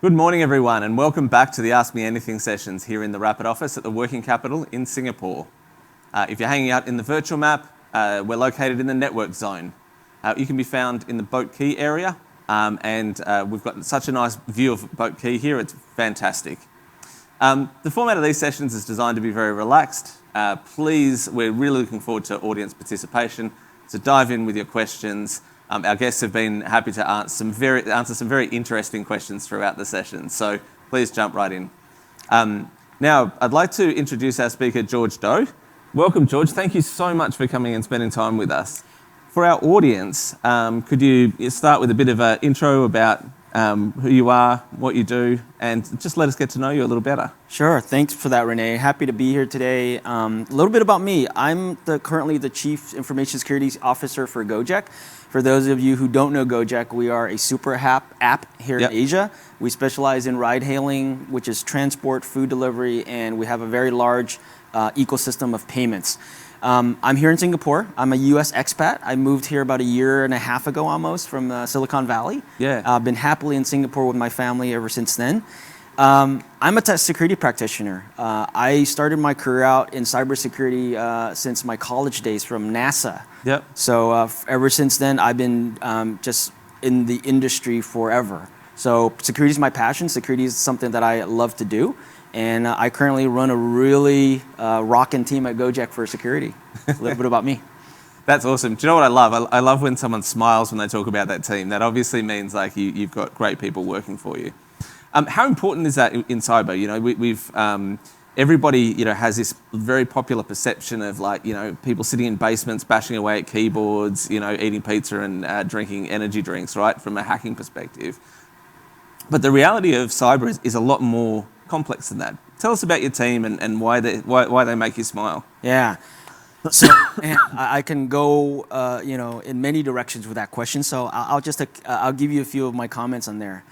Good morning, everyone, and welcome back to the Ask Me Anything sessions here in the Rapyd office at the Working Capital in Singapore. If you're hanging out in the virtual map, we're located in the network zone. You can be found in the Boat Quay area, and we've got such a nice view of Boat Quay here, it's fantastic. The format of these sessions is designed to be very relaxed. Please, we're really looking forward to audience participation, so dive in with your questions. Our guests have been happy to answer some very interesting questions throughout the session, so please jump right in. Now, I'd like to introduce our speaker, George Doe. Welcome, George. Thank you so much for coming and spending time with us. For our audience, could you start with a bit of an intro about who you are, what you do, and just let us get to know you a little better. Sure. Thanks for that, René. Happy to be here today. A little bit about me. I'm currently the Chief Information Security Officer for Gojek. For those of you who don't know Gojek, we are a super app here in Asia. We specialize in ride-hailing, which is transport, food delivery, and we have a very large ecosystem of payments. I'm here in Singapore. I'm a US expat. I moved here about a year and a half ago almost from Silicon Valley. I've been happily in Singapore with my family ever since then. I'm a security practitioner. I started my career out in cybersecurity since my college days from NASA. So ever since then, I've been just in the industry forever. So security is my passion. Security is something that I love to do. And I currently run a really rocking team at Gojek for security. A little bit about me. That's awesome. Do you know what I love? I love when someone smiles when they talk about that team. That obviously means like you've got great people working for you. How important is that in cyber? You know, we've everybody has this very popular perception of people sitting in basements, bashing away at keyboards, eating pizza and drinking energy drinks, right? From a hacking perspective. But the reality of cyber is a lot more complex than that. Tell us about your team and why they make you smile. Yeah. So I can go in many directions with that question. So I'll give you a few of my comments on there.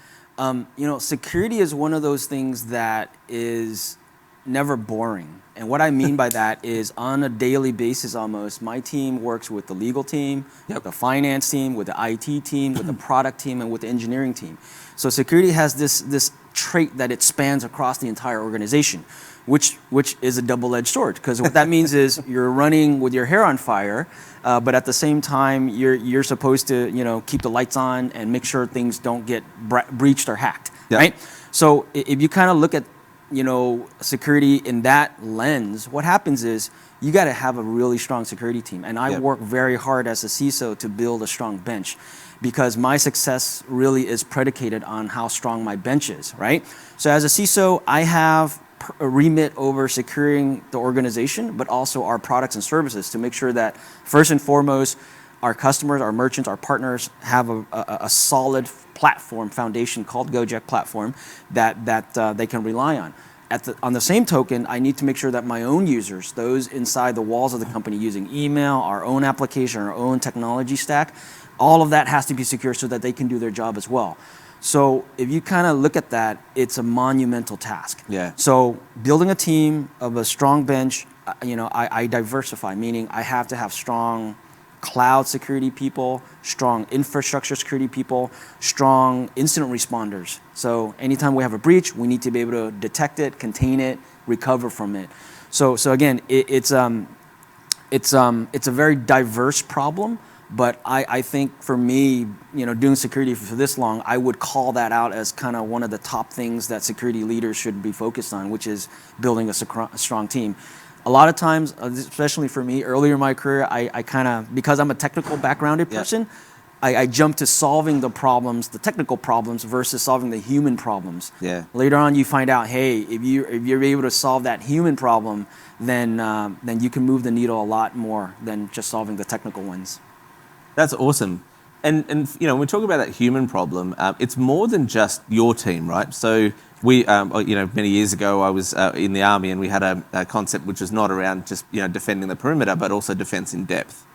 Security is one of those things that is never boring. And what I mean by that is on a daily basis almost, my team works with the legal team, the finance team, with the IT team, with the product team, and with the engineering team. So security has this trait that it spans across the entire organization, which is a double-edged sword, because what that means is you're running with your hair on fire, but at the same time you're supposed to keep the lights on and make sure things don't get breached or hacked, right? So if you kind of look at security in that lens, what happens is you got to have a really strong security team, and I work very hard as a CISO to build a strong bench, because my success really is predicated on how strong my bench is, right? So as a CISO, I have a remit over securing the organization, but also our products and services to make sure that first and foremost, our customers, our merchants, our partners have a solid platform foundation called Gojek platform that they can rely on. On the same token, I need to make sure that my own users, those inside the walls of the company using email, our own application, our own technology stack, all of that has to be secure so that they can do their job as well. So if you kind of look at that, it's a monumental task. So building a team of a strong bench, I diversify, meaning I have to have strong cloud security people, strong infrastructure security people, strong incident responders. So anytime we have a breach, we need to be able to detect it, contain it, recover from it. So again, it's a very diverse problem. But I think for me, doing security for this long, I would call that out as kind of one of the top things that security leaders should be focused on, which is building a strong team. A lot of times, especially for me, earlier in my career, I kind of, because I'm a technical backgrounded person, I jump to solving the problems, the technical problems, versus solving the human problems. Later on, you find out, hey, if you're able to solve that human problem, then you can move the needle a lot more than just solving the technical ones. That's awesome. And when we talk about that human problem, it's more than just your team, right? So we, many years ago, I was in the army, and we had a concept which was not around just defending the perimeter, but also defense in depth.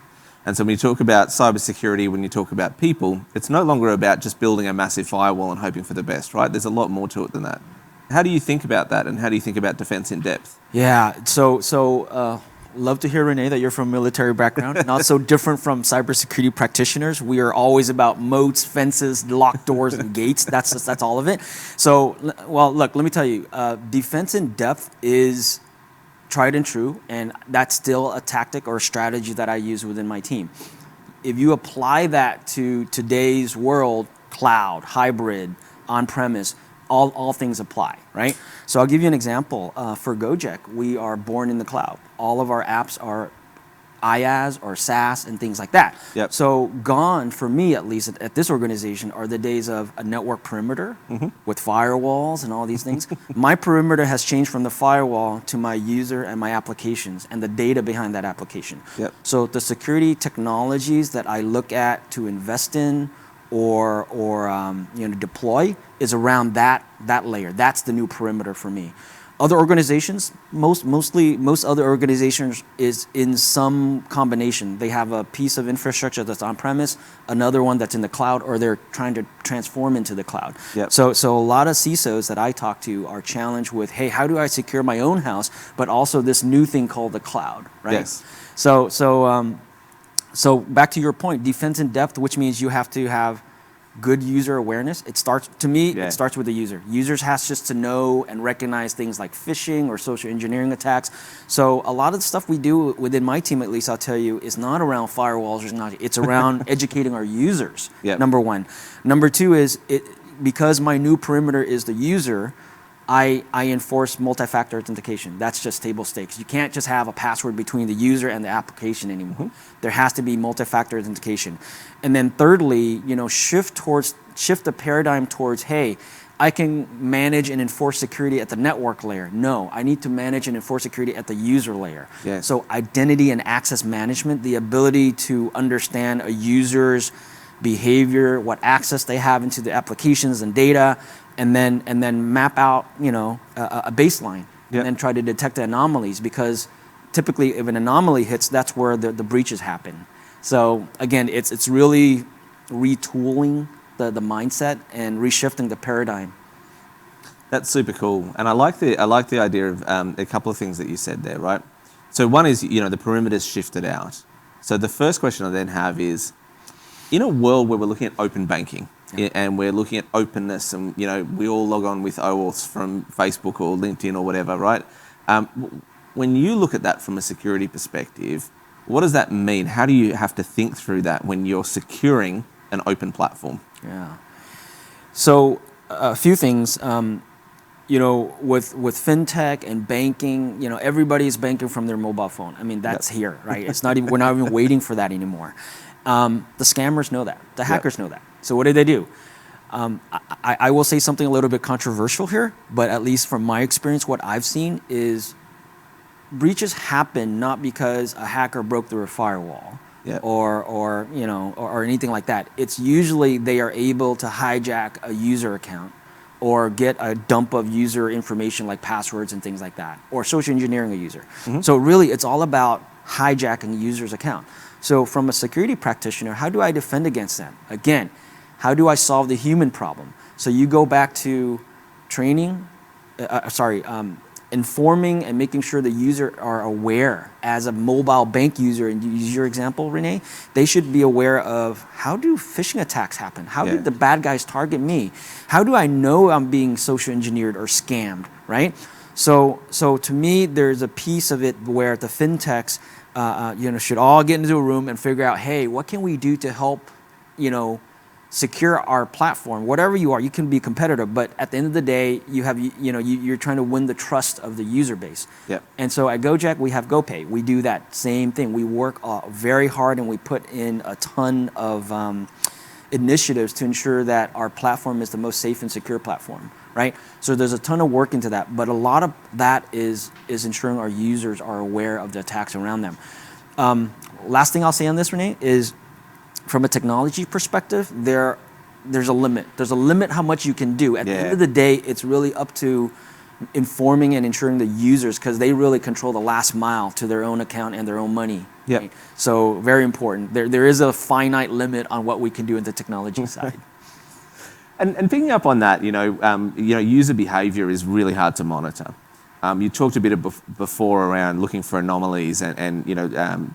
And so when you talk about cybersecurity, when you talk about people, it's no longer about just building a massive firewall and hoping for the best, right? There's a lot more to it than that. How do you think about that, and how do you think about defense in depth? Yeah. So love to hear, René, that you're from a military background. Not so different from cybersecurity practitioners. We are always about moats, fences, locked doors, and gates. That's all of it. So, well, look, let me tell you, defense in depth is tried and true, and that's still a tactic or a strategy that I use within my team. If you apply that to today's world, cloud, hybrid, on-premise, all things apply, right? So I'll give you an example. For Gojek, we are born in the cloud. All of our apps are IaaS or SaaS and things like that. Yep. So gone, for me at least, at this organization, are the days of a network perimeter with firewalls and all these things. My perimeter has changed from the firewall to my user and my applications and the data behind that application. Yep. So the security technologies that I look at to invest in or deploy is around that layer. That's the new perimeter for me. Other organizations, most other organizations is in some combination. They have a piece of infrastructure that's on premise, another one that's in the cloud, or they're trying to transform into the cloud. Yep. So a lot of CISOs that I talk to are challenged with, hey, how do I secure my own house, but also this new thing called the cloud, right? Yes. So back to your point, defense in depth, which means you have to have good user awareness. It starts with the user. Users has just to know and recognize things like phishing or social engineering attacks. So a lot of the stuff we do within my team, at least I'll tell you, is not around firewalls. It's around educating our users. Yep. Number one. Number two is because my new perimeter is the user. I enforce multi-factor authentication. That's just table stakes. You can't just have a password between the user and the application anymore. There has to be multi-factor authentication. And then thirdly, shift the paradigm towards, hey, I can manage and enforce security at the network layer. No, I need to manage and enforce security at the user layer. Yes. So identity and access management, the ability to understand a user's behavior, what access they have into the applications and data, and then map out a baseline, and then try to detect the anomalies, because typically if an anomaly hits, that's where the breaches happen. So again, it's really retooling the mindset and reshifting the paradigm. That's super cool, and I like the idea of a couple of things that you said there, right? So one is the perimeter's shifted out. So the first question I then have is, in a world where we're looking at open banking, and we're looking at openness, and we all log on with OAuths from Facebook or LinkedIn or whatever, right? When you look at that from a security perspective, what does that mean? How do you have to think through that when you're securing an open platform? Yeah. So a few things. With fintech and banking, everybody's banking from their mobile phone. I mean, that's here, right? It's not even, we're not even waiting for that anymore. The scammers know that. The hackers know that. So what do? I will say something a little bit controversial here, but at least from my experience, what I've seen is breaches happen not because a hacker broke through a firewall or anything like that. It's usually they are able to hijack a user account or get a dump of user information like passwords and things like that, or social engineering a user. So really, it's all about hijacking a user's account. So from a security practitioner, how do I defend against that? Again, how do I solve the human problem? So you go back to training, informing and making sure the user are aware. As a mobile bank user, and you use your example, René, they should be aware of, how do phishing attacks happen? How did the bad guys target me? How do I know I'm being social engineered or scammed, right? So to me, there's a piece of it where the fintechs should all get into a room and figure out, hey, what can we do to help, secure our platform? Whatever you are, you can be competitive, but at the end of the day, you're trying to win the trust of the user base. Yep. And so at Gojek, we have GoPay. We do that same thing. We work very hard, and we put in a ton of initiatives to ensure that our platform is the most safe and secure platform, right? So there's a ton of work into that, but a lot of that is ensuring our users are aware of the attacks around them. Last thing I'll say on this, René, is from a technology perspective, there's a limit. There's a limit how much you can do. At the end of the day, it's really up to informing and ensuring the users, because they really control the last mile to their own account and their own money. Yep. Right? So very important. There is a finite limit on what we can do in the technology side. And picking up on that, user behavior is really hard to monitor. You talked a bit before around looking for anomalies and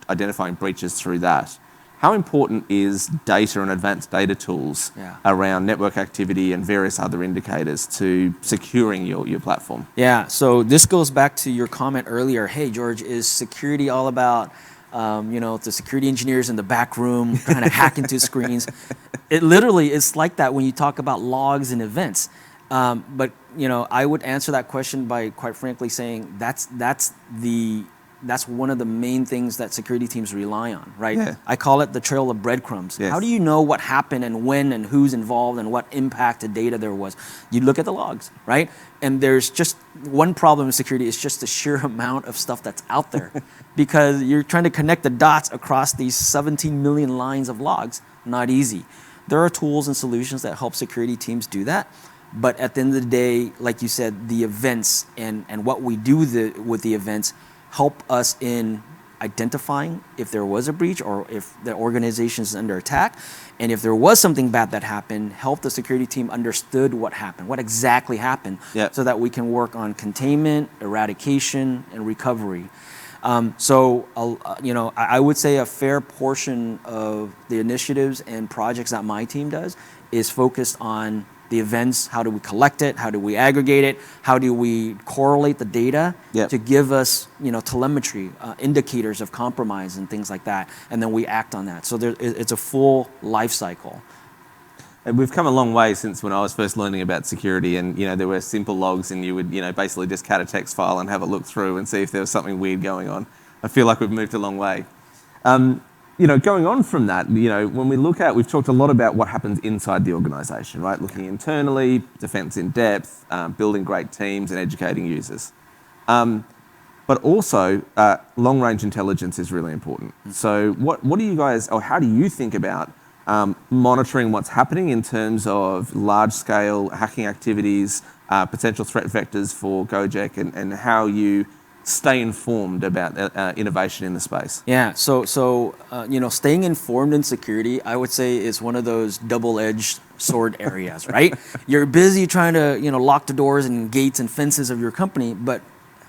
identifying breaches through that. How important is data and advanced data tools around network activity and various other indicators to securing your platform? Yeah, so this goes back to your comment earlier. Hey, George, is security all about the security engineers in the back room trying to hack into screens? It literally is like that when you talk about logs and events. But I would answer that question by, quite frankly, saying that's one of the main things that security teams rely on, right? Yeah. I call it the trail of breadcrumbs. Yes. How do you know what happened and when and who's involved and what impacted data there was? You look at the logs, right? And there's just one problem in security, is just the sheer amount of stuff that's out there. Because you're trying to connect the dots across these 17 million lines of logs. Not easy. There are tools and solutions that help security teams do that. But at the end of the day, like you said, the events and what we do with the events help us in identifying if there was a breach or if the organization is under attack. And if there was something bad that happened, help the security team understood what happened, what exactly happened, so that we can work on containment, eradication, and recovery. I would say a fair portion of the initiatives and projects that my team does is focused on the events. How do we collect it? How do we aggregate it? How do we correlate the data to give us, telemetry, indicators of compromise and things like that, and then we act on that. So it's a full life cycle. And we've come a long way since when I was first learning about security, and there were simple logs, and you would basically just cut a text file and have a look through and see if there was something weird going on. I feel like we've moved a long way. Going on from that, when we look at, we've talked a lot about what happens inside the organisation, right? Looking internally, defence in depth, building great teams and educating users. But also, long-range intelligence is really important. So what do you guys, or how do you think about monitoring what's happening in terms of large-scale hacking activities, potential threat vectors for Gojek, and how you stay informed about innovation in the space? Yeah, so staying informed in security, I would say, is one of those double-edged sword areas, right? You're busy trying to lock the doors and gates and fences of your company, but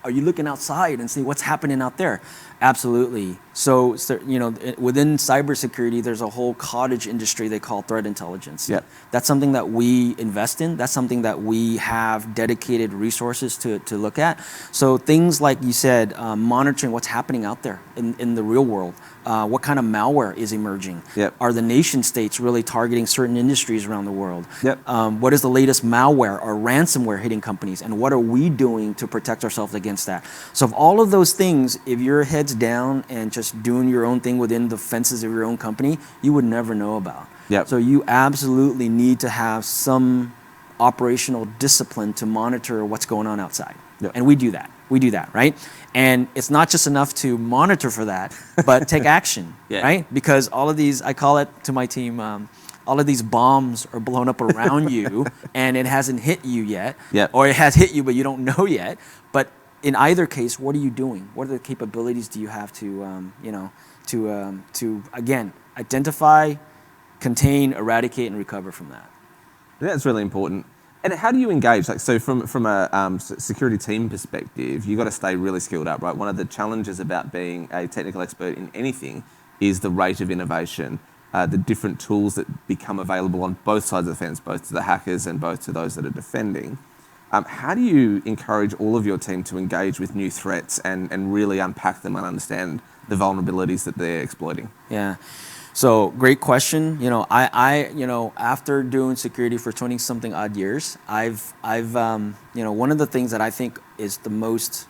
are you looking outside and see what's happening out there? Absolutely. So within cybersecurity, there's a whole cottage industry they call threat intelligence. Yep. That's something that we invest in. That's something that we have dedicated resources to look at. So things like you said, monitoring what's happening out there in the real world. What kind of malware is emerging? Yep. Are the nation states really targeting certain industries around the world? Yep. What is the latest malware or ransomware hitting companies? And what are we doing to protect ourselves against that? So of all of those things, if your head's down and just doing your own thing within the fences of your own company, you would never know about. Yep. So you absolutely need to have some operational discipline to monitor what's going on outside. Yep. And we do that. We do that, right? And it's not just enough to monitor for that, but take action, right? Because all of these, I call it to my team, all of these bombs are blown up around you and it hasn't hit you yet, or it has hit you but you don't know yet. But in either case, what are you doing? What are the capabilities do you have to, to again, identify, contain, eradicate, and recover from that? That's really important. And how do you engage? So from a security team perspective, you've got to stay really skilled up, right? One of the challenges about being a technical expert in anything is the rate of innovation, the different tools that become available on both sides of the fence, both to the hackers and both to those that are defending. How do you encourage all of your team to engage with new threats and really unpack them and understand the vulnerabilities that they're exploiting? Yeah. So great question. I after doing security for 20-something odd years, I've one of the things that I think is the most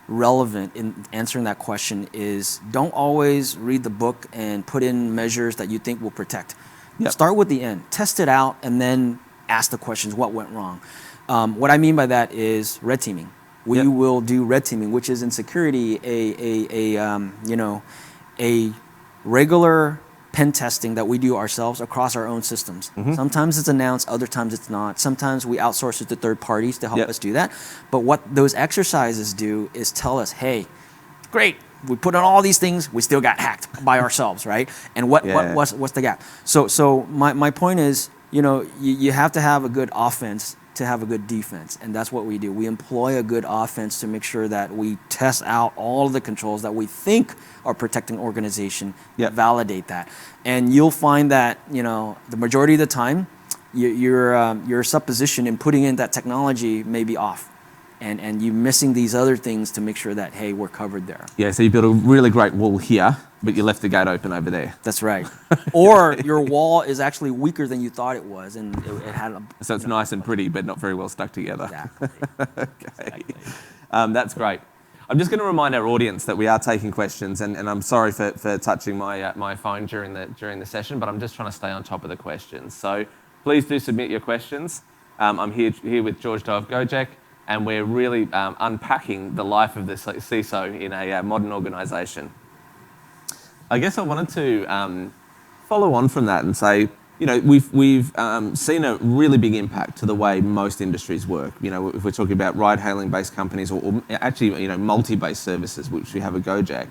relevant in answering that question is don't always read the book and put in measures that you think will protect. Yep. Start with the end, test it out, and then ask the questions, what went wrong? What I mean by that is red teaming. We will do red teaming, which is in security a regular pen testing that we do ourselves across our own systems. Mm-hmm. Sometimes it's announced, other times it's not. Sometimes we outsource it to third parties to help us do that. But what those exercises do is tell us, hey, great, we put on all these things, we still got hacked by ourselves, right? And what's the gap? So my point is, you have to have a good offense to have a good defense, and that's what we do. We employ a good offense to make sure that we test out all of the controls that we think are protecting organization, validate that. And you'll find that, the majority of the time, your supposition in putting in that technology may be off. And you're missing these other things to make sure that, hey, we're covered there. Yeah, so you built a really great wall here, but you left the gate open over there. That's right. Or your wall is actually weaker than you thought it was, and it had a... So it's nice and pretty, but not very well stuck together. Exactly. Okay. Exactly. That's great. I'm just going to remind our audience that we are taking questions, and I'm sorry for touching my phone during the session, but I'm just trying to stay on top of the questions. So please do submit your questions. I'm here with George Doe of Gojek, and we're really unpacking the life of the CISO in a modern organisation. I guess I wanted to follow on from that and say, we've seen a really big impact to the way most industries work. If we're talking about ride-hailing based companies or actually, multi-based services, which we have at Gojek,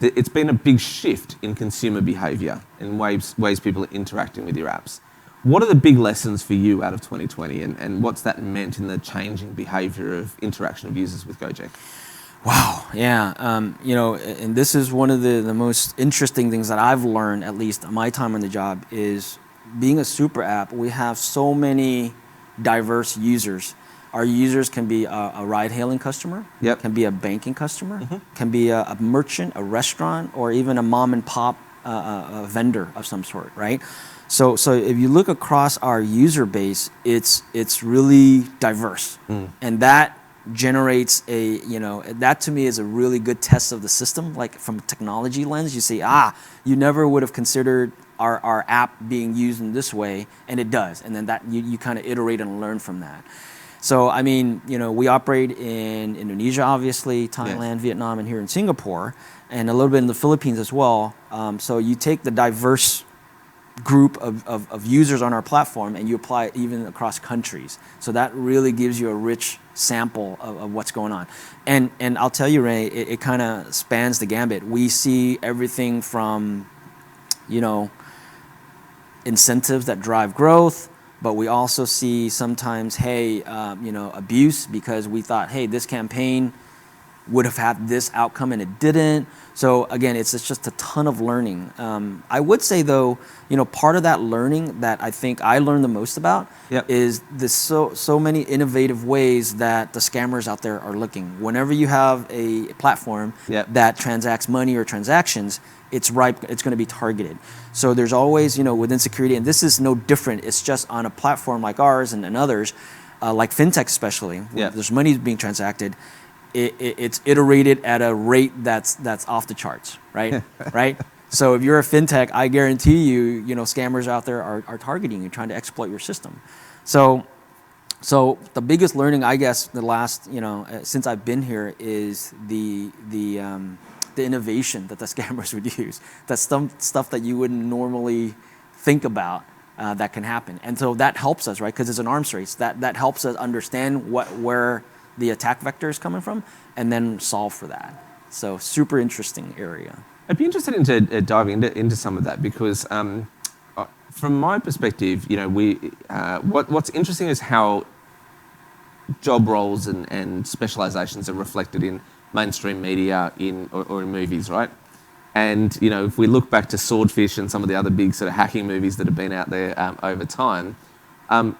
it's been a big shift in consumer behaviour and ways people are interacting with your apps. What are the big lessons for you out of 2020, and what's that meant in the changing behaviour of interaction of users with Gojek? Wow, yeah. And this is one of the most interesting things that I've learned, at least my time on the job, is being a super app, we have so many diverse users. Our users can be a ride-hailing customer, can be a banking customer, can be a merchant, a restaurant, or even a mom-and-pop a vendor of some sort, right? So if you look across our user base, it's really diverse, and that generates that to me is a really good test of the system. Like from a technology lens, you say, you never would have considered our app being used in this way, and it does, and then that you kind of iterate and learn from that. So I mean, we operate in Indonesia, obviously, Thailand, Vietnam, and here in Singapore, and a little bit in the Philippines as well. So you take the diverse group of users on our platform and you apply it even across countries. So that really gives you a rich sample of what's going on. And I'll tell you, René, it kind of spans the gambit. We see everything from, incentives that drive growth, but we also see sometimes, abuse because we thought, hey, this campaign would have had this outcome and it didn't. So again, it's just a ton of learning. I would say though, part of that learning that I think I learned the most about is the so many innovative ways that the scammers out there are looking. Whenever you have a platform that transacts money or transactions, it's going to be targeted. So there's always, within security, and this is no different. It's just on a platform like ours and others, like Fintech especially, where there's money being transacted. It's iterated at a rate that's off the charts, right? Right. So if you're a fintech, I guarantee you, scammers out there are targeting you, trying to exploit your system. So the biggest learning, I guess, the last since I've been here is the innovation that the scammers would use. That's some stuff that you wouldn't normally think about that can happen, and so that helps us, right? Because it's an arms race. That helps us understand where the attack vector is coming from, and then solve for that. So super interesting area. I'd be interested in diving into some of that because from my perspective, what's interesting is how job roles and specializations are reflected in mainstream media or in movies, right? And if we look back to Swordfish and some of the other big sort of hacking movies that have been out there over time,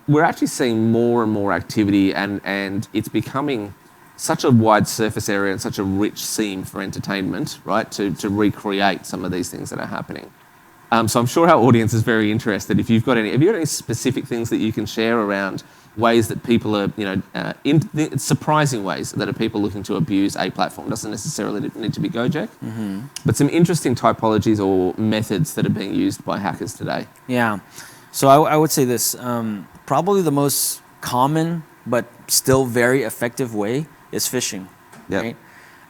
we're actually seeing more and more activity, and it's becoming such a wide surface area and such a rich seam for entertainment, right, to recreate some of these things that are happening. So I'm sure our audience is very interested. Have you got any specific things that you can share around ways that people are, surprising ways that are people looking to abuse a platform? Doesn't necessarily need to be Gojek, but some interesting typologies or methods that are being used by hackers today. Yeah. So I would say this, probably the most common but still very effective way is phishing, right?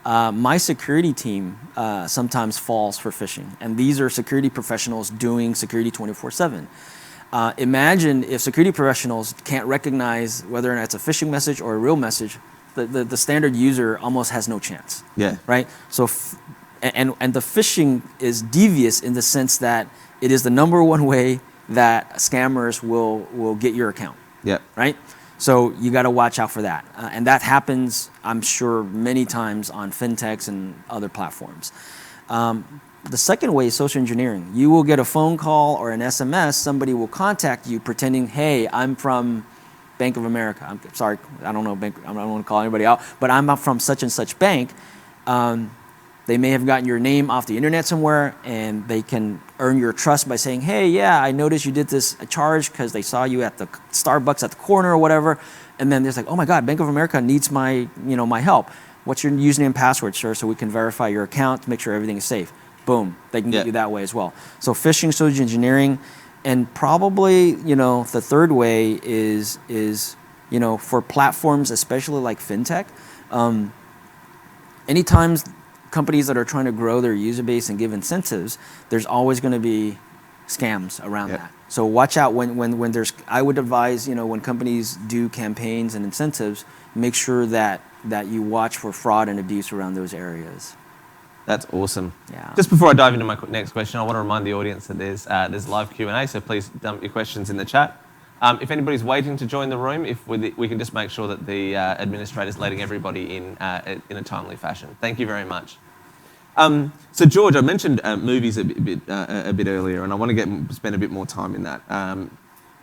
My security team sometimes falls for phishing, and these are security professionals doing security 24/7. Imagine if security professionals can't recognize whether or not it's a phishing message or a real message, the standard user almost has no chance, right? So, and the phishing is devious in the sense that it is the number one way that scammers will get your account. Yep. Right? So you got to watch out for that. And that happens, I'm sure, many times on fintechs and other platforms. The second way is social engineering. You will get a phone call or an SMS, somebody will contact you pretending, hey, I'm from Bank of America. I'm sorry, I don't know, I don't want to call anybody out, but I'm from such and such bank. They may have gotten your name off the internet somewhere, and they can earn your trust by saying, hey, yeah, I noticed you did this charge because they saw you at the Starbucks at the corner or whatever. And then there's like, oh my God, Bank of America needs my help. What's your username and password, sir, so we can verify your account to make sure everything is safe. Boom, they can get you that way as well. So phishing, social engineering, and probably, the third way is for platforms, especially like fintech. Anytime companies that are trying to grow their user base and give incentives, there's always going to be scams around that. So watch out when there's. I would advise when companies do campaigns and incentives, make sure that you watch for fraud and abuse around those areas. That's awesome. Yeah. Just before I dive into my next question, I want to remind the audience that there's live Q&A, so please dump your questions in the chat. If anybody's waiting to join the room, if we can just make sure that the administrator's letting everybody in a timely fashion. Thank you very much. So George, I mentioned movies a bit earlier, and I want to spend a bit more time in that.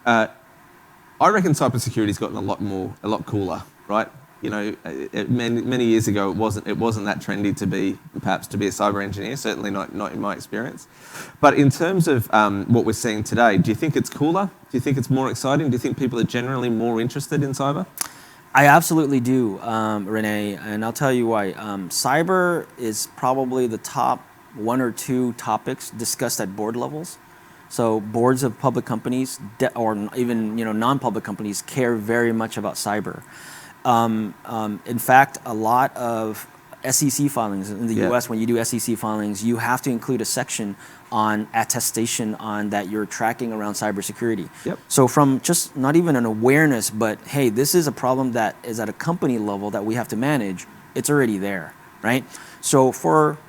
I reckon cybersecurity's gotten a lot cooler, right? Many years ago, it wasn't that trendy to be a cyber engineer. Certainly not in my experience. But in terms of what we're seeing today, do you think it's cooler? Do you think it's more exciting? Do you think people are generally more interested in cyber? I absolutely do, René, and I'll tell you why. Cyber is probably the top 1 or 2 topics discussed at board levels. So boards of public companies or even non-public companies care very much about cyber. In fact, a lot of SEC filings in the US, when you do SEC filings, you have to include a section on attestation on that you're tracking around cybersecurity. Yep. So from just not even an awareness, but hey, this is a problem that is at a company level that we have to manage, it's already there, right? So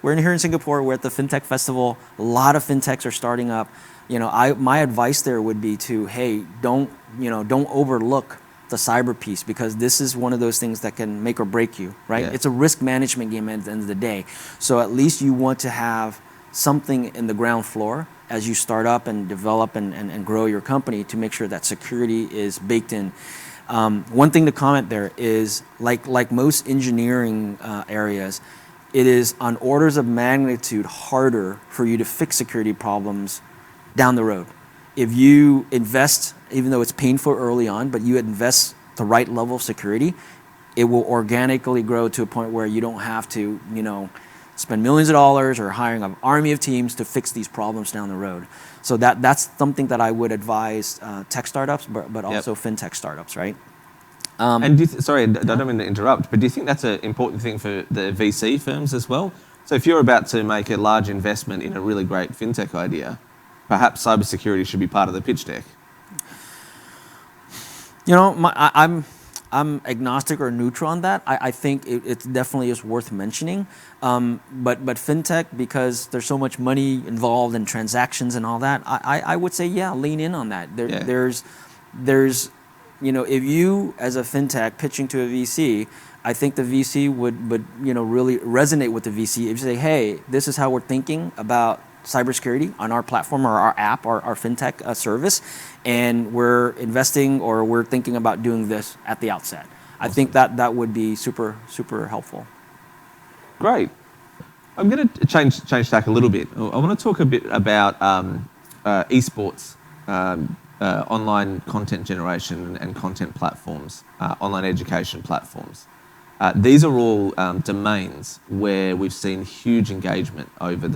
we're here in Singapore, we're at the Fintech Festival, a lot of fintechs are starting up. My advice there would be to, hey, don't overlook the cyber piece, because this is one of those things that can make or break you, right? It's a risk management game at the end of the day. So at least you want to have something in the ground floor as you start up and develop and grow your company to make sure that security is baked in. One thing to comment there is, like most engineering areas, it is on orders of magnitude harder for you to fix security problems down the road. If you invest, even though it's painful early on, but you invest the right level of security, it will organically grow to a point where you don't have to, spend millions of dollars or hiring an army of teams to fix these problems down the road. So that's something that I would advise tech startups, but also fintech startups, right? And sorry, I don't mean to interrupt, but do you think that's an important thing for the VC firms as well? So if you're about to make a large investment in a really great fintech idea, perhaps cybersecurity should be part of the pitch deck. I'm agnostic or neutral on that. I think it definitely is worth mentioning. But fintech, because there's so much money involved in transactions and all that, I would say, lean in on that. There's if you as a fintech pitching to a VC, I think the VC would really resonate with the VC if you say, hey, this is how we're thinking about cybersecurity on our platform or our app or our fintech service, and we're investing or we're thinking about doing this at the outset. Awesome. I think that would be super, super helpful. Great. I'm going to change tack a little bit. I want to talk a bit about esports, online content generation and content platforms, online education platforms. These are all domains where we've seen huge engagement over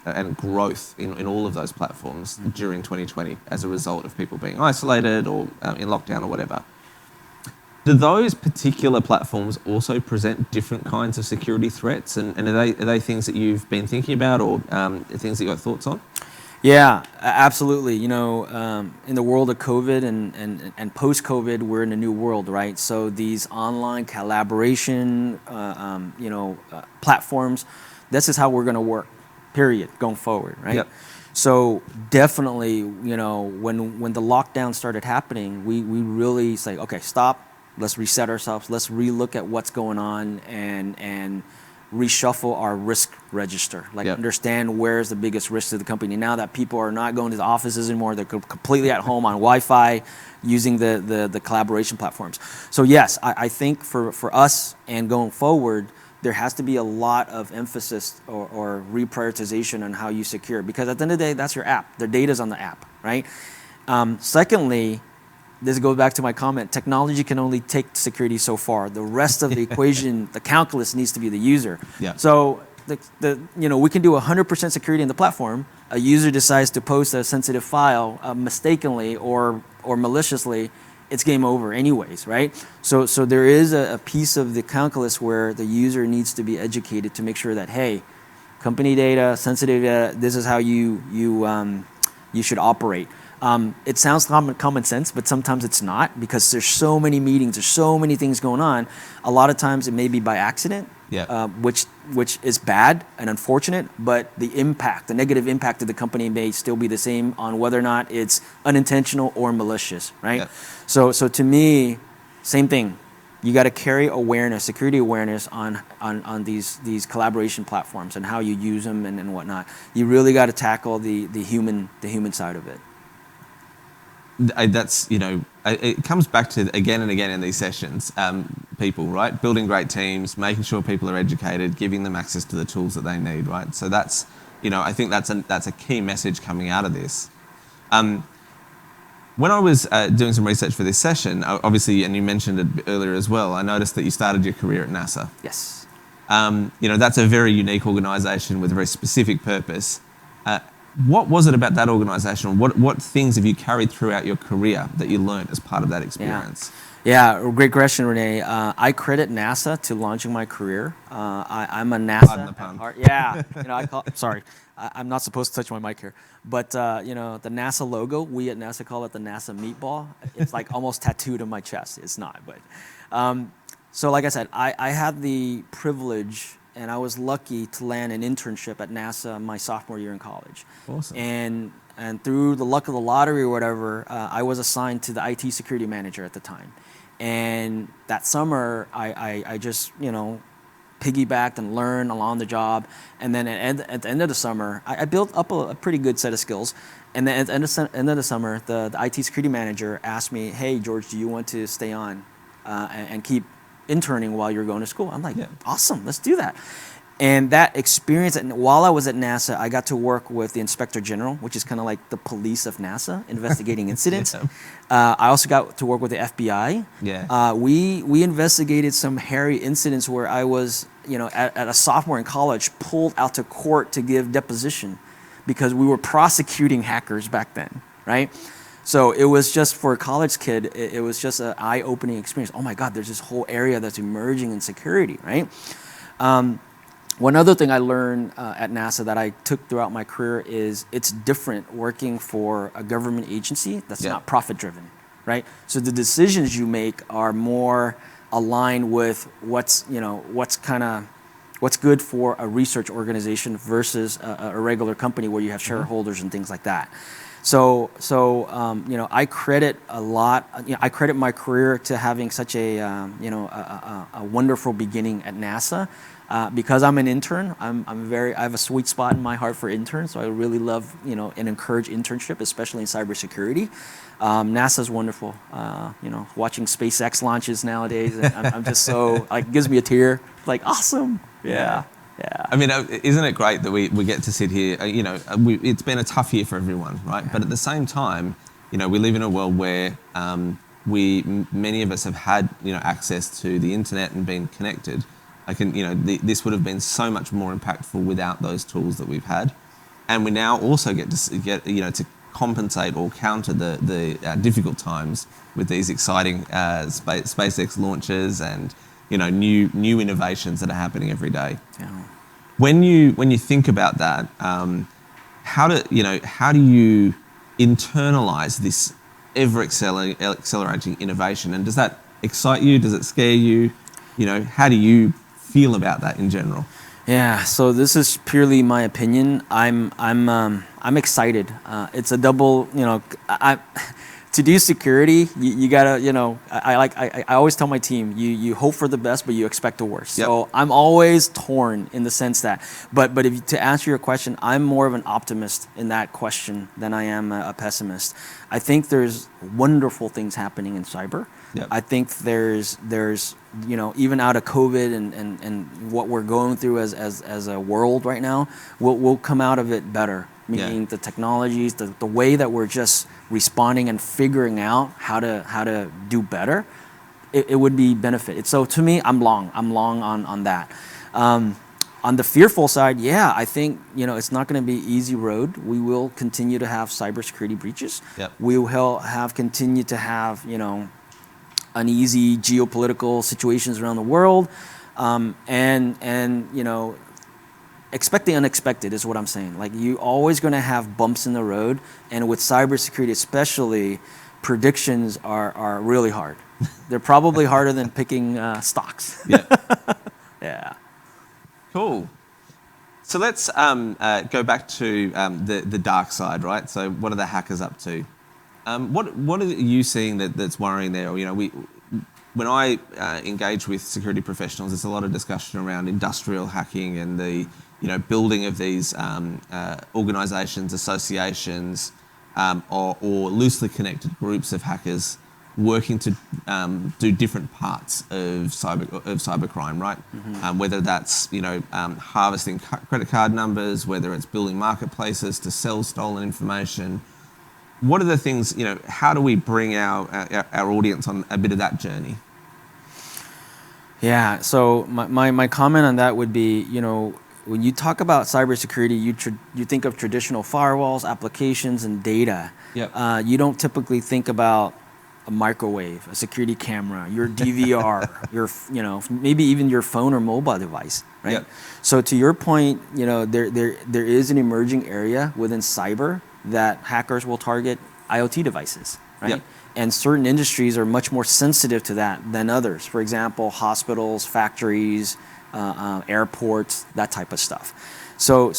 and growth in all of those platforms during 2020 as a result of people being isolated or in lockdown or whatever. Do those particular platforms also present different kinds of security threats? And are they things that you've been thinking about or things that you've got thoughts on? Yeah, absolutely. In the world of COVID and post-COVID, we're in a new world, right? So these online collaboration, platforms, this is how we're going to work, period, going forward, right? Yep. So definitely, when the lockdown started happening, we really say, okay, stop. Let's reset ourselves. Let's relook at what's going on and reshuffle our risk register. Understand where's the biggest risk to the company. Now that people are not going to the offices anymore, they're completely at home on Wi-Fi, using the collaboration platforms. So yes, I think for us and going forward, there has to be a lot of emphasis or reprioritization on how you secure, because at the end of the day, that's your app. The data's on the app, right? Secondly, this goes back to my comment, technology can only take security so far. The rest of the equation, the calculus needs to be the user. Yeah. So we can do 100% security in the platform. A user decides to post a sensitive file mistakenly or maliciously, it's game over anyways, right? So there is a piece of the calculus where the user needs to be educated to make sure that, hey, company data, sensitive data, this is how you should operate. It sounds common sense, but sometimes it's not, because there's so many meetings, there's so many things going on. A lot of times it may be by accident, which is bad and unfortunate, but the negative impact of the company may still be the same on whether or not it's unintentional or malicious, right? Yep. So to me, same thing. You got to carry awareness, security awareness on these collaboration platforms and how you use them and whatnot. You really got to tackle the human side of it. That's, it comes back to again and again in these sessions, people, right? Building great teams, making sure people are educated, giving them access to the tools that they need, right? So that's, I think that's a key message coming out of this. When I was doing some research for this session, obviously, and you mentioned it earlier as well, I noticed that you started your career at NASA. Yes. That's a very unique organisation with a very specific purpose. What was it about that organisation? What things have you carried throughout your career that you learned as part of that experience? Yeah, great question, René. I credit NASA to launching my career. I'm a NASA. Pardon the pun. Yeah, sorry, I'm not supposed to touch my mic here. But the NASA logo, we at NASA call it the NASA meatball. It's like almost tattooed on my chest. It's not, but so like I said, I had the privilege and I was lucky to land an internship at NASA my sophomore year in college. Awesome. And through the luck of the lottery or whatever, I was assigned to the IT security manager at the time. And that summer, I just, piggybacked and learned along the job. And then at the end of the summer, I built up a pretty good set of skills. And then at the end of the summer, the IT security manager asked me, hey, George, do you want to stay on and keep interning while you're going to school? I'm like, awesome, let's do that. And that experience, while I was at NASA, I got to work with the Inspector General, which is kind of like the police of NASA, investigating incidents. I also got to work with the FBI. Yeah. We investigated some hairy incidents where I was, at a sophomore in college, pulled out to court to give deposition because we were prosecuting hackers back then, right? So it was just, for a college kid, it was just an eye-opening experience. Oh my God, there's this whole area that's emerging in security, right? One other thing I learned at NASA that I took throughout my career is it's different working for a government agency that's not profit-driven, right? So the decisions you make are more aligned with what's good for a research organization versus a regular company where you have shareholders and things like that. So I credit a lot. I credit my career to having such a wonderful beginning at NASA. Because I'm an intern, I have a sweet spot in my heart for interns. So I really love and encourage internship, especially in cybersecurity. NASA's wonderful. Watching SpaceX launches nowadays, and I'm just so it gives me a tear. Like, awesome. Yeah. I mean, isn't it great that we get to sit here? It's been a tough year for everyone, right? But at the same time, we live in a world where many of us have had access to the internet and been connected. This would have been so much more impactful without those tools that we've had, and we now also get to compensate or counter the difficult times with these exciting SpaceX launches and new innovations that are happening every day. Yeah. When you think about that, how do you internalize this ever accelerating innovation, and does that excite you? Does it scare you? How do you feel about that in general? Yeah, so this is purely my opinion. I'm excited. It's a double, to do security, you gotta, I always tell my team, you hope for the best, but you expect the worst. Yep. So I'm always torn in the sense that, but if to answer your question, I'm more of an optimist in that question than I am a pessimist. I think there's wonderful things happening in cyber. Yep. I think there's even out of COVID and what we're going through as a world right now, we'll come out of it better. Meaning the technologies, the way that we're just responding and figuring out how to do better, it would be benefit. So to me, I'm long on that. On the fearful side, I think it's not going to be easy road. We will continue to have cybersecurity breaches. Yep. We will continue to have uneasy geopolitical situations around the world, and expect the unexpected is what I'm saying. Like, you always going to have bumps in the road, and with cybersecurity especially, predictions are really hard. They're probably harder than picking stocks. Yeah. Yeah. Cool. So let's go back to the dark side, right? So what are the hackers up to? What are you seeing that's worrying there? When I engage with security professionals, there's a lot of discussion around industrial hacking and the building of these organisations, associations, or loosely connected groups of hackers working to do different parts of cybercrime, right? Mm-hmm. Whether that's harvesting credit card numbers, whether it's building marketplaces to sell stolen information. What are the things, how do we bring our audience on a bit of that journey? Yeah, so my comment on that would be, when you talk about cybersecurity, you think of traditional firewalls, applications, and data. Yep. You don't typically think about a microwave, a security camera, your DVR, your maybe even your phone or mobile device, right? Yep. So to your point, there is an emerging area within cyber that hackers will target IoT devices, right? Yep. And certain industries are much more sensitive to that than others. For example, hospitals, factories, airports, that type of stuff. So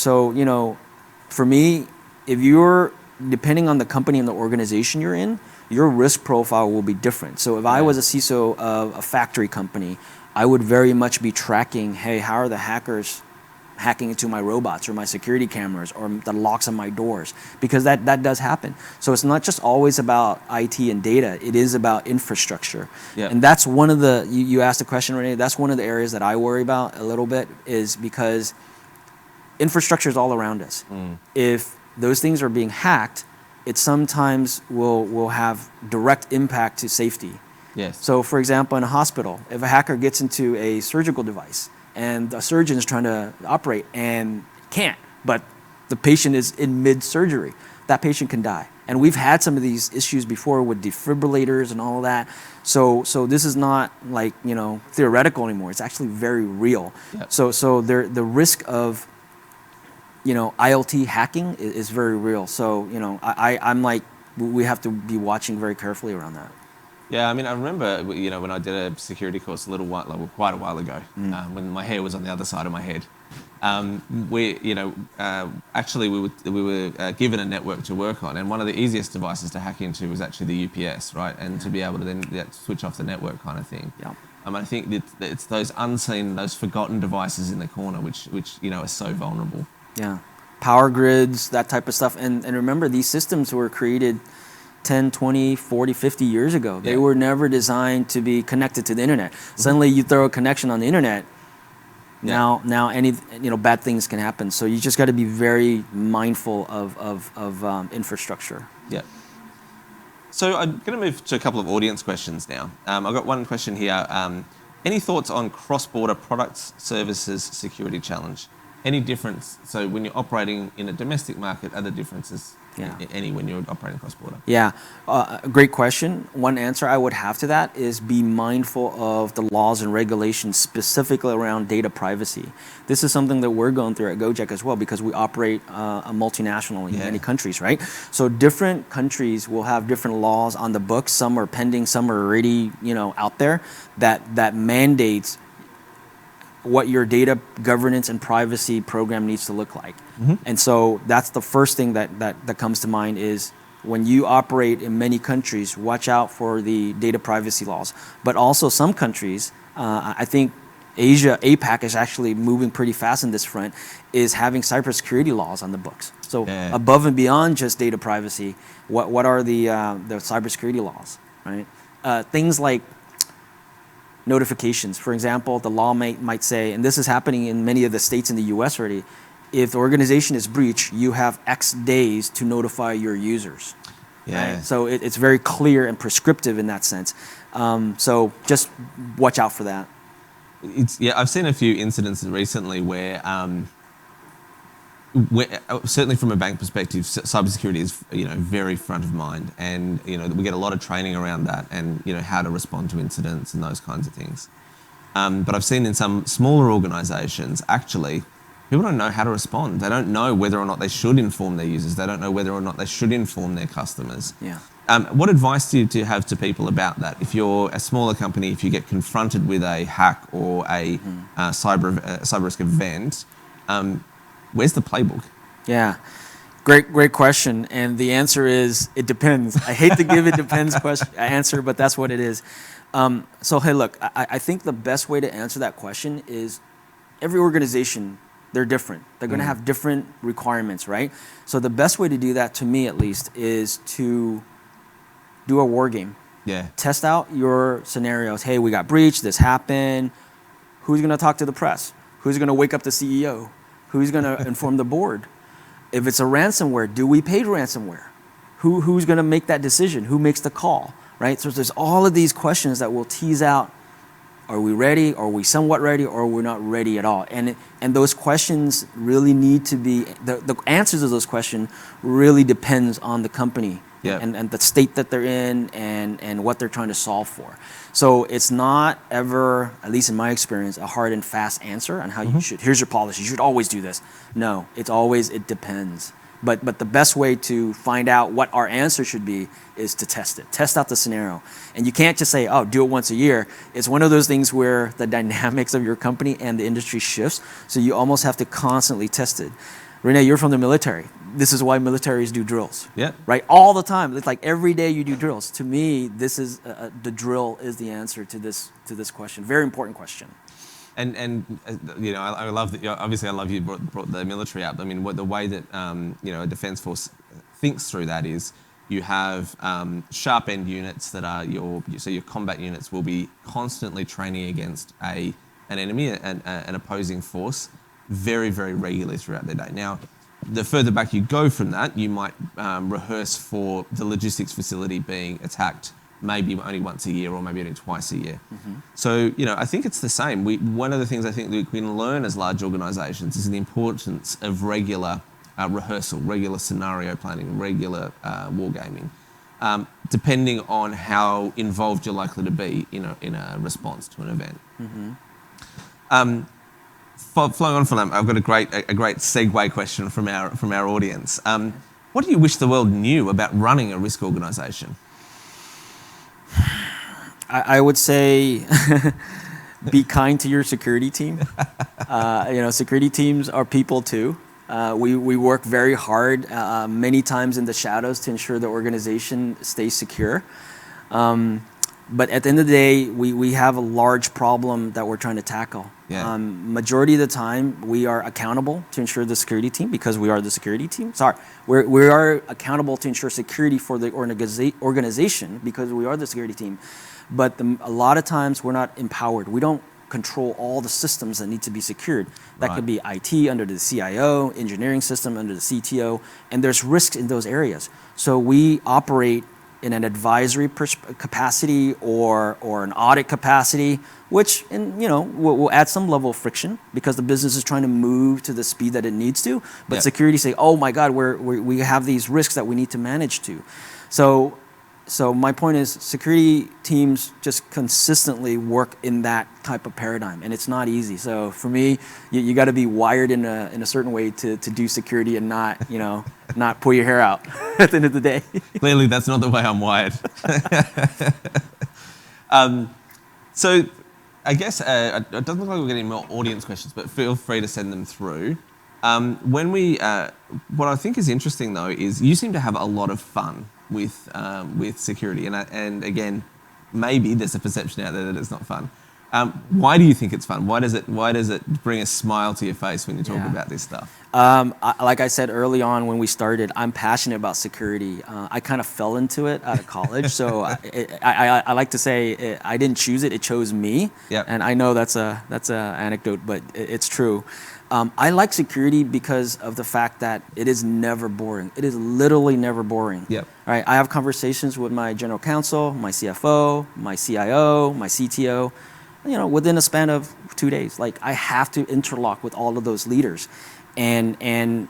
for me, if you're, depending on the company and the organization you're in, your risk profile will be different. So if I was a CISO of a factory company, I would very much be tracking, hey, how are the hackers hacking into my robots or my security cameras or the locks on my doors? Because that does happen. So it's not just always about IT and data, it is about infrastructure. Yeah. And that's one of the, you asked the question, René, that's one of the areas that I worry about a little bit, is because infrastructure is all around us. If those things are being hacked, it sometimes will have direct impact to safety. Yes. So for example, in a hospital, if a hacker gets into a surgical device and the surgeon is trying to operate and can't, but the patient is in mid-surgery, that patient can die. And we've had some of these issues before with defibrillators and all of that. So this is not like, theoretical anymore. It's actually very real. Yep. So the risk of IoT hacking is very real. So, I'm like, we have to be watching very carefully around that. Yeah, I mean, I remember, when I did a security course quite a while ago, when my hair was on the other side of my head. Actually we were given a network to work on, and one of the easiest devices to hack into was actually the UPS, right? And to be able to then switch off the network kind of thing. Yeah. I think it's those unseen, those forgotten devices in the corner, which are so vulnerable. Yeah. Power grids, that type of stuff. And remember, these systems were created 10, 20, 40, 50 years ago. They were never designed to be connected to the internet. Suddenly you throw a connection on the internet, now any bad things can happen. So you just got to be very mindful of infrastructure. Yeah. So I'm going to move to a couple of audience questions now. I've got one question here. Any thoughts on cross-border products, services, security challenge? Any difference? So when you're operating in a domestic market, are there differences any when you're operating cross-border? Yeah, great question. One answer I would have to that is be mindful of the laws and regulations specifically around data privacy. This is something that we're going through at Gojek as well, because we operate a multinational in many countries, right? So different countries will have different laws on the books. Some are pending, some are already out there that mandates what your data governance and privacy program needs to look like. And so that's the first thing that comes to mind is when you operate in many countries, watch out for the data privacy laws. But also some countries, I think Asia, APAC is actually moving pretty fast in this front, is having cybersecurity laws on the books. So above and beyond just data privacy, what are the cybersecurity laws, right? Things like notifications. For example, the law might say, and this is happening in many of the states in the US already, if the organization is breached, you have X days to notify your users. Right? So it's very clear and prescriptive in that sense. So just watch out for that. I've seen a few incidents recently where certainly from a bank perspective, cybersecurity is very front of mind, and we get a lot of training around that, and how to respond to incidents and those kinds of things. But I've seen in some smaller organisations actually people don't know how to respond. They don't know whether or not they should inform their users. They don't know whether or not they should inform their customers. Yeah. What advice do you have to people about that? If you're a smaller company, if you get confronted with a hack or a cyber risk event, where's the playbook? Yeah, great question. And the answer is, it depends. I hate to give it depends answer, but that's what it is. So hey, look, I think the best way to answer that question is every organization, they're different. They're going to have different requirements, right? So the best way to do that, to me at least, is to do a war game. Yeah. Test out your scenarios. Hey, we got breached. This happened. Who's going to talk to the press? Who's going to wake up the CEO? Who's going to inform the board? If it's a ransomware, do we pay ransomware? Who's going to make that decision? Who makes the call, right? So there's all of these questions that will tease out, are we ready? Are we somewhat ready? Or we're not ready at all? And those questions really need to be, the answers to those questions really depends on the company. Yeah. And the state that they're in and what they're trying to solve for. So it's not ever, at least in my experience, a hard and fast answer on how you should, here's your policy, you should always do this. No, it's always, it depends. But the best way to find out what our answer should be is to test it. Test out the scenario. And you can't just say, oh, do it once a year. It's one of those things where the dynamics of your company and the industry shifts, so you almost have to constantly test it. René, you're from the military. This is why militaries do drills. Yeah. Right? All the time. It's like every day you do drills. To me, this is the drill is the answer to this question. Very important question. And I love that. Obviously, I love you brought the military up. I mean, the way that a defence force thinks through that is you have sharp end units that are your combat units will be constantly training against an enemy, an opposing force, very, very regularly throughout their day. Now, the further back you go from that, you might rehearse for the logistics facility being attacked maybe only once a year or maybe only twice a year. So, I think it's the same. One of the things I think that we can learn as large organisations is the importance of regular rehearsal, regular scenario planning, regular wargaming, depending on how involved you're likely to be in a response to an event. Flowing on from that, I've got a great segue question from our audience. What do you wish the world knew about running a risk organisation? I would say be kind to your security team. Security teams are people too. We work very hard many times in the shadows to ensure the organization stays secure. But at the end of the day, we have a large problem that we're trying to tackle. Yeah. Majority of the time, we are accountable to ensure the security team because we are the security team. We are accountable to ensure security for the organization because we are the security team. But a lot of times, we're not empowered. We don't control all the systems that need to be secured. That could be IT under the CIO, engineering system under the CTO, and there's risks in those areas. So we operate in an advisory capacity or an audit capacity, which will add some level of friction because the business is trying to move to the speed that it needs to. But security say, oh my God, we have these risks that we need to manage to. So my point is, security teams just consistently work in that type of paradigm, and it's not easy. So for me, you got to be wired in a certain way to do security and not pull your hair out at the end of the day. Clearly, that's not the way I'm wired. I guess it doesn't look like we're getting more audience questions, but feel free to send them through. What I think is interesting though is you seem to have a lot of fun with security, and again, maybe there's a perception out there that it's not fun. Why do you think it's fun? Why does it bring a smile to your face when you talk about this stuff? Like I said early on when we started, I'm passionate about security. I kind of fell into it out of college, so I like to say I didn't choose it; it chose me. Yep. And I know that's a anecdote, but it's true. I like security because of the fact that it is never boring. It is literally never boring. Yep. Right. I have conversations with my general counsel, my CFO, my CIO, my CTO. Within a span of 2 days, like I have to interlock with all of those leaders, and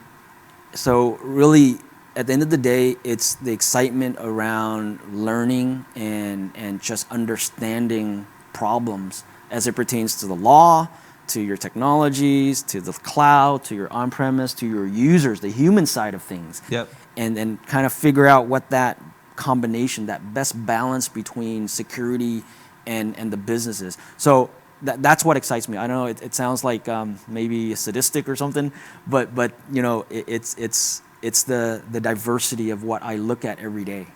so really, at the end of the day, it's the excitement around learning and just understanding problems as it pertains to the law, to your technologies, to the cloud, to your on-premise, to your users, the human side of things. Yep. And kind of figure out what that combination, that best balance between security and the businesses. So that's what excites me. I know it sounds like maybe sadistic or something, but it's the diversity of what I look at every day.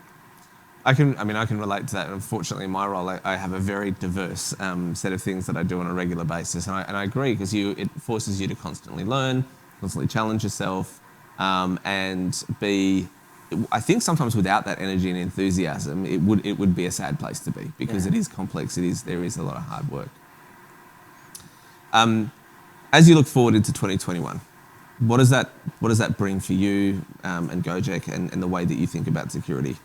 I can relate to that. Unfortunately, in my role, I have a very diverse set of things that I do on a regular basis, and I agree because it forces you to constantly learn, constantly challenge yourself, and be. I think sometimes without that energy and enthusiasm, it would be a sad place to be because it is complex. There is a lot of hard work. As you look forward into 2021, what does that bring for you and Gojek and the way that you think about security?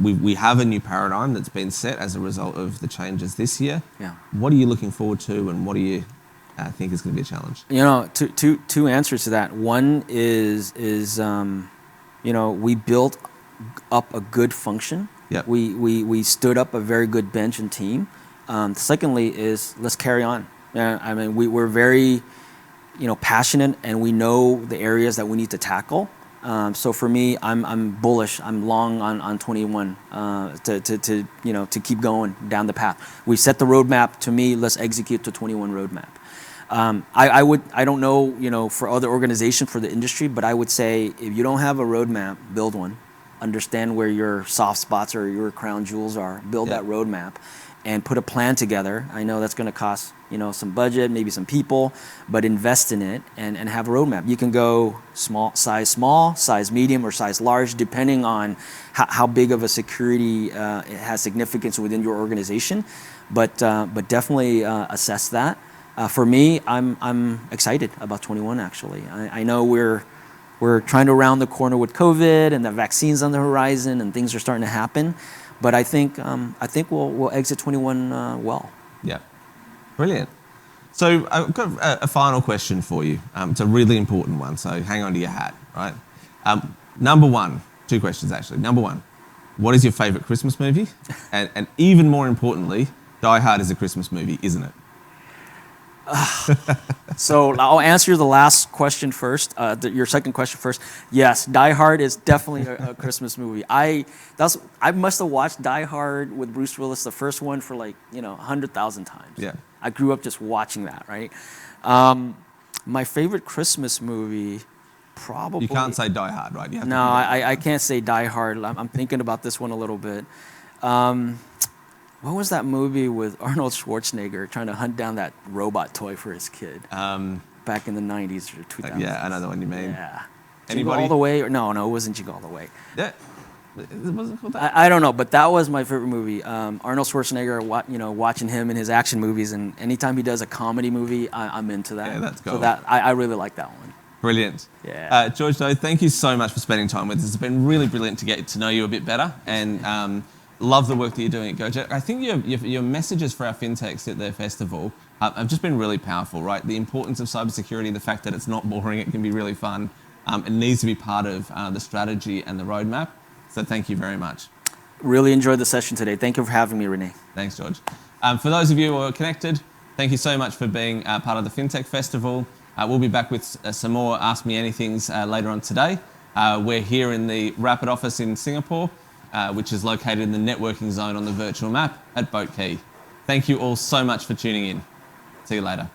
We have a new paradigm that's been set as a result of the changes this year. Yeah. What are you looking forward to, and what do you think is going to be a challenge? Two answers to that. One is we built up a good function. Yep. We stood up a very good bench and team. Secondly is let's carry on. We're very, passionate, and we know the areas that we need to tackle. So for me, I'm bullish. I'm long on 21 to keep going down the path. We set the roadmap. To me, let's execute the 21 roadmap. I don't know, for other organizations, for the industry, but I would say if you don't have a roadmap, build one. Understand where your soft spots or your crown jewels are. Build that roadmap and put a plan together. I know that's going to cost, some budget, maybe some people, but invest in it and have a roadmap. You can go small, size medium, or size large, depending on how big of a security it has significance within your organization. But definitely assess that. For me, I'm excited about 21. Actually, I know we're trying to round the corner with COVID, and the vaccine's on the horizon, and things are starting to happen. But I think we'll exit 21 well. Yeah, brilliant. So I've got a final question for you. It's a really important one. So hang on to your hat, right? Number one, two questions actually. Number one, what is your favorite Christmas movie? And even more importantly, Die Hard is a Christmas movie, isn't it? So I'll answer the last question first, your second question first. Yes, Die Hard is definitely a Christmas movie. I must have watched Die Hard with Bruce Willis, the first one, for 100,000 times. Yeah. I grew up just watching that, right? My favorite Christmas movie, probably. You can't say Die Hard, right? No, I can't say Die Hard. I'm thinking about this one a little bit. What was that movie with Arnold Schwarzenegger trying to hunt down that robot toy for his kid? Back in the 90s or 2000s. Yeah, I know the one you mean. Yeah. Anybody? Jingle All the Way? No, it wasn't Jingle All the Way. Yeah. It wasn't called that? I don't know, but that was my favorite movie. Arnold Schwarzenegger, watching him in his action movies, and anytime he does a comedy movie, I'm into that. Yeah, that's cool. So I really like that one. Brilliant. Yeah. George, though, thank you so much for spending time with us. It's been really brilliant to get to know you a bit better, and love the work that you're doing at Gojek. I think your messages for our fintechs at the festival have just been really powerful, right? The importance of cybersecurity, the fact that it's not boring, it can be really fun. It needs to be part of the strategy and the roadmap. So thank you very much. Really enjoyed the session today. Thank you for having me, René. Thanks, George. For those of you who are connected, thank you so much for being part of the Fintech Festival. We'll be back with some more Ask Me Anythings later on today. We're here in the Rapyd office in Singapore, which is located in the networking zone on the virtual map at Boat Quay. Thank you all so much for tuning in. See you later.